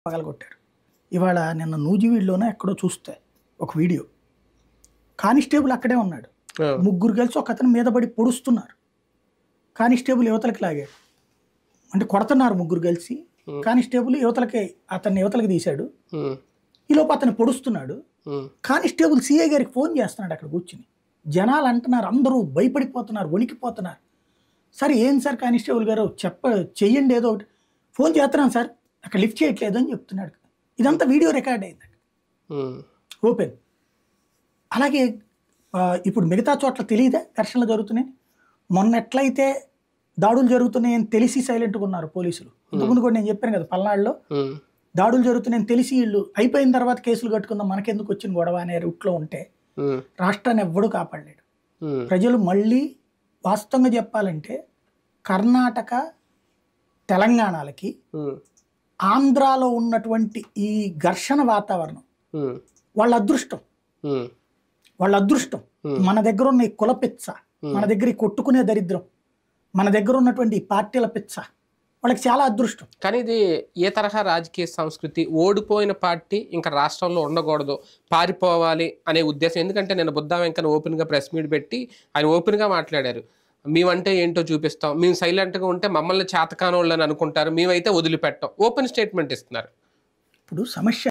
పగలగొట్టారు. ఇవాళ నిన్న నూజివీడులోనే ఎక్కడో చూస్తే ఒక వీడియో. కానిస్టేబుల్ అక్కడే ఉన్నాడు. ముగ్గురు కలిసి ఒకతని మీద పడి పొడుస్తున్నారు. కానిస్టేబుల్ యువతలకి లాగాడు. అంటే కొడుతున్నారు ముగ్గురు కలిసి. కానిస్టేబుల్ అతన్ని యువతలకి తీశాడు. ఈలోపు అతను పొడుస్తున్నాడు. కానిస్టేబుల్ సిఐ గారికి ఫోన్ చేస్తున్నాడు అక్కడ కూర్చుని. జనాలు అంటున్నారు, అందరూ భయపడిపోతున్నారు, వణికిపోతున్నారు. సార్ ఏం సార్ కానిస్టేబుల్ గారు చెయ్యండి ఏదో ఒకటి. ఫోన్ చేస్తున్నాను సార్, అక్కడ లిఫ్ట్ చేయట్లేదు అని చెప్తున్నాడు. ఇదంతా వీడియో రికార్డ్ అయింది ఓపెన్. అలాగే ఇప్పుడు మిగతా చోట్ల తెలియదా ఘర్షణలు జరుగుతున్నాయి. మొన్న ఎట్లయితే దాడులు జరుగుతున్నాయని తెలిసి సైలెంట్గా ఉన్నారు పోలీసులు. ఇంతకుముందు కూడా నేను చెప్పాను కదా, పల్నాడులో దాడులు జరుగుతున్నాయని తెలిసి వీళ్ళు అయిపోయిన తర్వాత కేసులు కట్టుకుందాం మనకెందుకు వచ్చిన గొడవ అనే రూట్లో ఉంటే రాష్ట్రాన్ని ఎవ్వడూ కాపాడలేడు. ప్రజలు మళ్ళీ వాస్తవంగా చెప్పాలంటే కర్ణాటక తెలంగాణలకి ఆంధ్రాలో ఉన్నటువంటి ఈ ఘర్షణ వాతావరణం వాళ్ళ అదృష్టం. మన దగ్గర ఉన్న ఈ కుల పిచ్చ, మన దగ్గర ఈ కొట్టుకునే దరిద్రం, మన దగ్గర ఉన్నటువంటి ఈ పార్టీల పిచ్చ వాళ్ళకి చాలా అదృష్టం. కానీ ఇది ఏ తరహా రాజకీయ సంస్కృతి? ఓడిపోయిన పార్టీ ఇంకా రాష్ట్రంలో ఉండకూడదు, పారిపోవాలి అనే ఉద్దేశం. ఎందుకంటే నేను బుద్ధా వెంకన్న ఓపెన్గా ప్రెస్ మీట్ పెట్టి ఆయన ఓపెన్గా మాట్లాడారు. మేమంటే ఏంటో చూపిస్తాం, మేము సైలెంట్గా ఉంటే మమ్మల్ని చేతకానోళ్ళని అనుకుంటారు, మేమైతే వదిలిపెట్టాం, ఓపెన్ స్టేట్మెంట్ ఇస్తున్నారు. ఇప్పుడు సమస్య